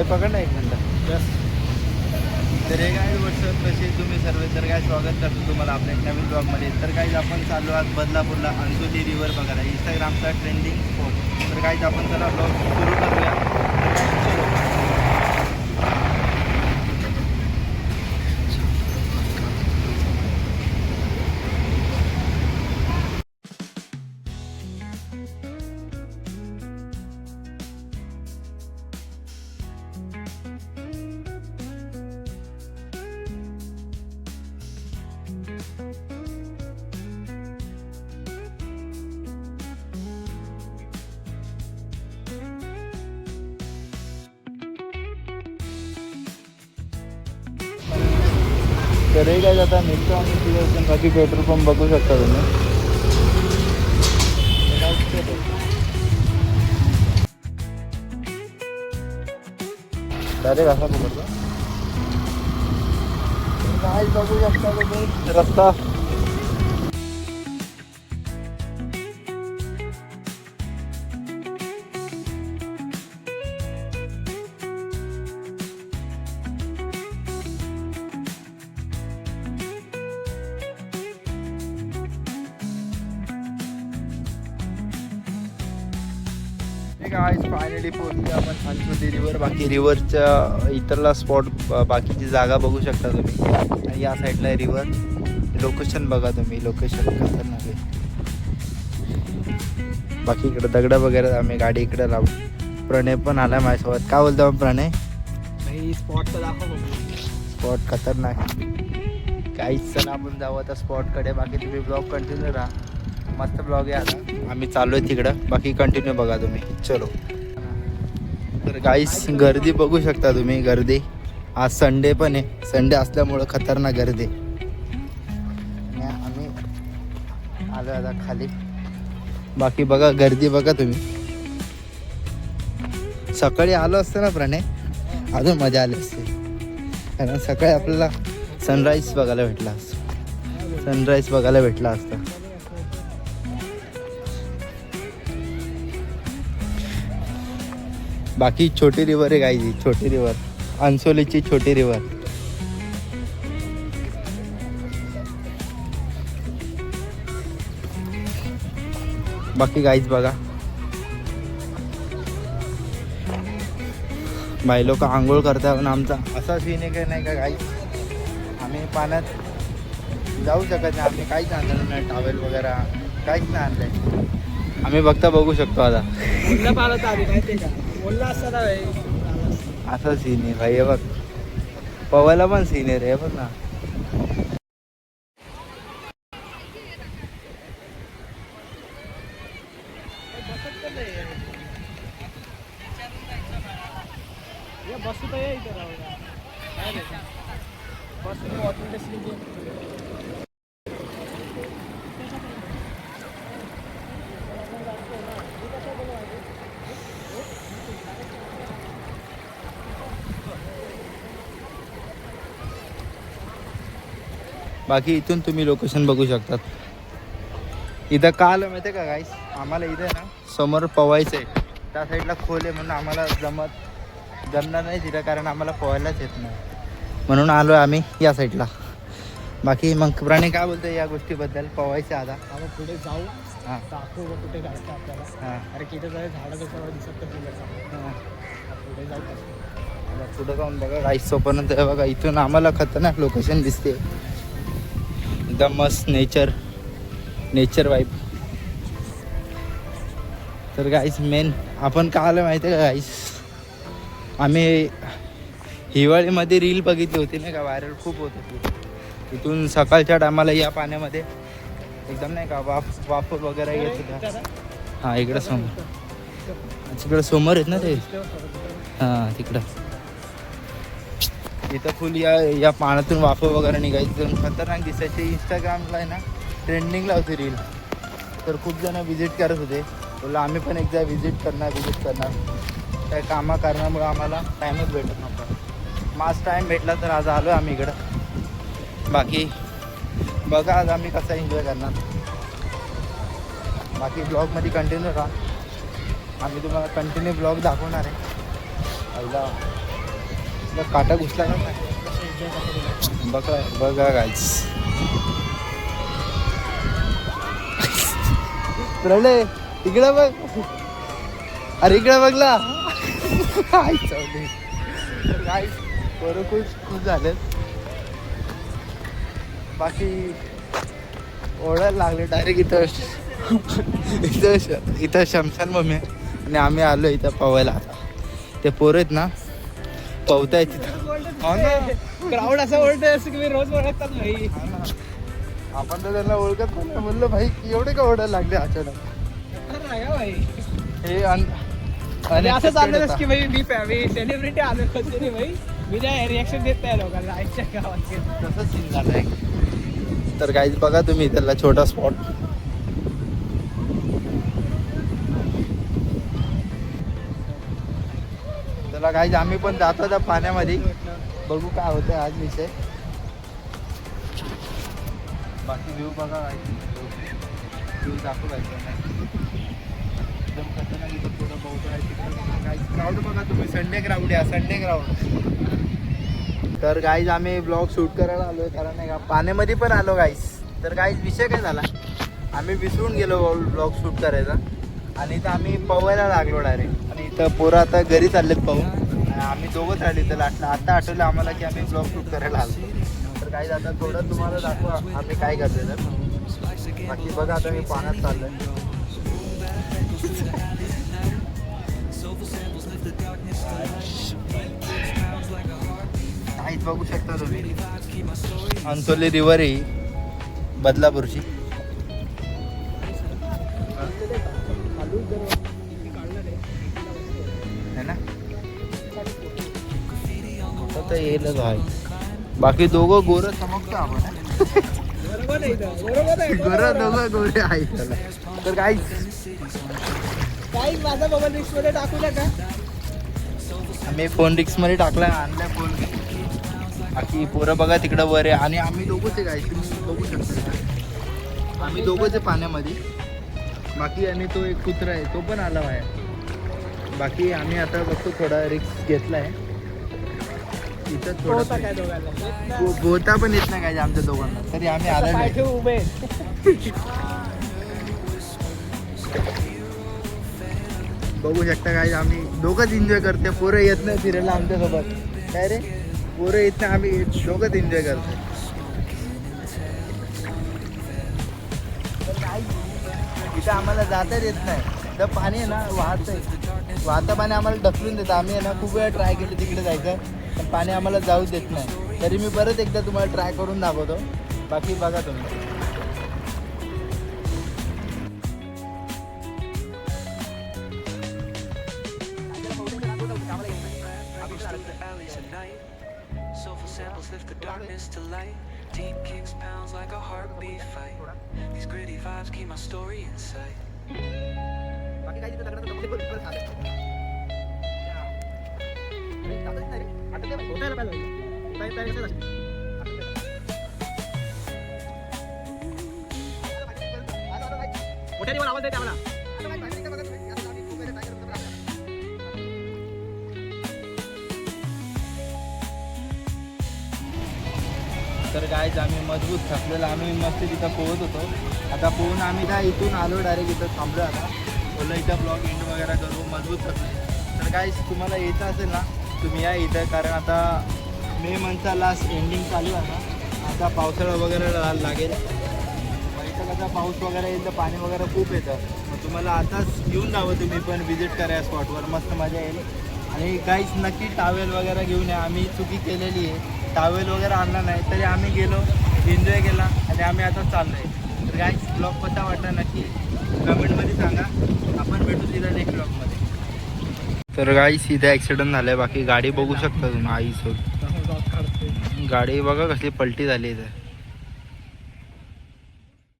पकड ना एक मिनटं. तर हे काय वर्ष कसे तुम्ही सर्व, तर काय स्वागत करतो तुम्हाला आपल्या एक नवीन ब्लॉगमध्ये. तर काही आपण चालू आज बदलापूरला अंजोली रिव्हर बघायला, इंस्टाग्रामचा ट्रेंडिंग स्पॉट. तर काहीच आपण चला ब्लॉग सुरू करूया. तर काय चलो. तर हे काय आता निघतो आम्ही तिथे, बाकी पेट्रोल पंप बघू शकता तुम्ही. डायरेक्ट असा बघतो काय बघू शकता तुम्ही रस्ता. आज फायनली पोहोचले आपण अंजोली रिव्हर. बाकी रिव्हरच्या इतरला स्पॉट, बाकीची जागा बघू शकता तुम्ही. या साईडला रिव्हर. लोकेशन बघा तुम्ही, लोकेशन खतरनाक आहे. बाकी इकडे दगड वगैरे आम्ही गाडी इकडे लावू. प्रणय पण आला माझ्यासोबत. काय बोलतो प्रणय? स्पॉट तर दाखव. स्पॉट खतरनाक. काहीच चला आपण जाऊ आता स्पॉटकडे. बाकी तुम्ही ब्लॉग कंटिन्यू राहा, मस्त ब्लॉग आहे. आता आम्ही चालू आहे तिकडं, बाकी कंटिन्यू बघा तुम्ही. चलो. तर गाईस गर्दी बघू शकता तुम्ही. गर्दी आज संडे पण आहे. संडे असल्यामुळं खतरनाक गर्दी. आम्ही आलो आता खाली. बाकी बघा गर्दी बघा तुम्ही. सकाळी आलो असतं ना प्रणय, अजून मजा आली असते. कारण सकाळी आपल्याला सनराईज बघायला भेटला असता. सनराईज बघायला भेटला असता. बाकी छोटी रिव्हर आहे गाईची, छोटी रिव्हर, अंसोलीची छोटी रिव्हर. बाकी गाईच बघा. बाई लोक आंघोळ करतात. पण आमचा असा सीन आहे का नाही का गाई, आम्ही पाण्यात जाऊ शकत नाही. आम्ही काहीच आणलं नाही, टॉवेल वगैरे काहीच नाही आणलंय. आम्ही बघता बघू शकतो आता. असा सीन आहे भाई. हे बघ पवायला पण सीन आहे रे, बघ ना. बाकी इथून तुम्ही लोकेशन बघू शकतात. इथं का आलं माहिती आहे का गाईस, आम्हाला इथे ना समोर पवायचं आहे. त्या साईडला खोल आहे म्हणून आम्हाला जमणार नाही तिथं, कारण आम्हाला पोहायलाच येत नाही. म्हणून आलो आहे आम्ही या साईडला. बाकी मग प्राणी काय बोलतो या गोष्टीबद्दल? पोहायचं आता आपण पुढे जाऊ. हां दाखवू कुठे जायचं आपल्याला. हां अरे किती जाय झाडं कशावर दिसत हां पुढे जाऊ. पुढं जाऊन बघा गाईस. सोपर्यंत बघा इथून आम्हाला खतरनाक लोकेशन दिसते. एकदम मस्त नेचर वाईब. तर गाईस मेन आपण का आलं माहिती आहे का गाईस, आम्ही हिवाळीमध्ये रील बघितली होती नाही का, व्हायरल खूप होत होती. इथून सकाळच्या टायमाला या पाण्यामध्ये एकदम नाही का वाफ वगैरे येत होता. हां इकडं तिकडं समोर आहेत ना ते. हां तिकडं इथं फुल या पाण्यातून वाफ वगैरे निघायचं, खतरनाक दिसायचे. इंस्टाग्रामला आहे ना ट्रेंडिंगला होती रील. तर खूप जण विजिट करत होते. बोललं आम्ही पण एकदा विजिट करणार. त्या कारणामुळं आम्हाला टाईमच भेटत नव्हता. मास टाईम भेटला तर आज आलो आम्ही इकडं. बाकी बघा आज आम्ही कसा एन्जॉय करणार. बाकी ब्लॉगमध्ये कंटिन्यू राहा. आम्ही तुम्हाला कंटिन्यू ब्लॉग दाखवणार आहे. पहिला काटा घुसला का काय? बघा बघा गाईस, प्रलय इकडे बघ, अरे इकडे बघला. गाईस बरं खुश झाले. बाकी ओढायला लागले डायरेक्ट इथं शमशान मम्मी आहे आणि आम्ही आलो इथं पवायला. आता ते पोरं आहेत ना पवताय तिथं. क्राऊड असं ओळखतोय असं की मी रोज ओळखतात भाई. आपण तर त्यांना ओळखत पण नाही. म्हणलं भाई एवढे का ओढायला लागले अचानक भाई. हे आणि असं चाललंच की भाई मी सेलिब्रिटी आलो नाही भाई. मी काय रिॲक्शन देत नाही लोकांना आईच्या गावात. तसंच सीन झालंय. तर काहीच बघा तुम्ही त्याला छोटा स्पॉट. त्याला काहीच आम्ही पण जातो त्या पाण्यामध्ये, बघू काय होतं आज विषय. बाकी व्ह्यू बघा, व्ह्यू दाखवू एकदम खतरनाक. इथं थोडं बहुत आहे तिकडे काही क्राऊड बघा तुम्ही. संडे क्राऊड आहे, संडे क्राऊड. तर गाईज आम्ही ब्लॉग शूट करायला आलो आहे, कारण नाही का पाण्यामध्ये पण आलो गाईज. तर गाईज विषय काय झाला, आम्ही विसरून गेलो ब्लॉग शूट करायचा आणि इथं आम्ही पवायला लागलो डायरेक्ट. आणि इथं पोरं आता घरी चाललेत पाहून, आम्ही दोघंच राहिलो इथं. आता आठवलं आम्हाला की आम्ही ब्लॉग शूट करायला आलो. तर गाईज आता थोडं तुम्हाला दाखवा आम्ही काय करतो. तर बाकी बघा आता मी पाण्यात चाललोय. काहीच बघू शकता तुम्ही, अंसोली रिव्हर आहे बदलापूरची. है ना, तर येईलच आहे. बाकी दोघं गोरं चमकतो आपण. गोरं दोघं गोरे आहे. तर काहीच माझा मोबाईल रिक्स मध्ये टाकू नका. आम्ही फोन रिक्स मध्ये टाकलाय, आणलाय फोन. बाकी पोरं बघा तिकडं वर आहे आणि आम्ही दोघंच आहे काय तुम्ही बघू शकता. आम्ही दोघंच आहे पाण्यामध्ये. बाकी आणि तो एक कुत्रा आहे तो पण आला बाहेर. बाकी आम्ही आता बघतो थोडा रिक्स घेतलाय. इथं थोडं बोता पण येत नाही काय आमच्या दोघांना, तरी आम्ही आला नाही. उभे बघू शकता काय आम्ही दोघंच एन्जॉय करते. पोरं येत नाही फिरायला आमच्यासोबत. काय रे, पोरं येत नाही, आम्ही दोघंच एन्जॉय करतो. इथं आम्हाला जाताच येत नाही. तर पाणी आहे ना वाहतं पाणी आम्हाला ढकलून देतं. आम्ही आहे ना खूप वेळा ट्राय केलं तिकडे जायचं, पण पाणी आम्हाला जाऊ देत नाही. तरी मी परत एकदा तुम्हाला ट्राय करून दाखवतो. बाकी बघा तुम्ही. Lift the darkness to light. Deep kicks pounds like a heartbeat fight. These gritty vibes keep my story inside. आवाज देते आम्हाला. तर गायच आम्ही मजबूत थकलेलं, आम्ही मस्त तिथं पोहत होतो. आता पोहून आम्ही काय इथून आलो डायरेक्ट इथं थांबलो. आता बोललो इथं ब्लॉग एंड वगैरे करू, मजबूत थकले. तर गायच तुम्हाला यायचं असेल ना तुम्ही या इथं, कारण आता मे मंथचा लास्ट एंडिंग चालू आहे ना. आता पावसाळा वगैरे लागेल. इथं कसा पाऊस वगैरे येईल तर पाणी वगैरे खूप येतं. मग तुम्हाला आताच येऊन जावं तुम्ही पण विजिट करा या स्पॉटवर, मस्त मजा येईल. आणि गाईच नक्की टावेल वगैरे घेऊन या. आम्ही चुकी केलेली आहे, टावेल वगैरे आणला नाही तरी आम्ही गेलो, एन्जॉय केला आणि आम्ही आता चाललो आहे. तर गाईज ब्लॉग कसा वाटला नक्की कमेंटमध्ये सांगा. आपण भेटू तिथं नेक्स्ट ब्लॉगमध्ये. तर गाईज इथे ॲक्सिडेंट झालं आहे. बाकी गाडी बघू शकता तुम्ही. आईसोबत गाडी बघा कसली पलटी झाली इथे.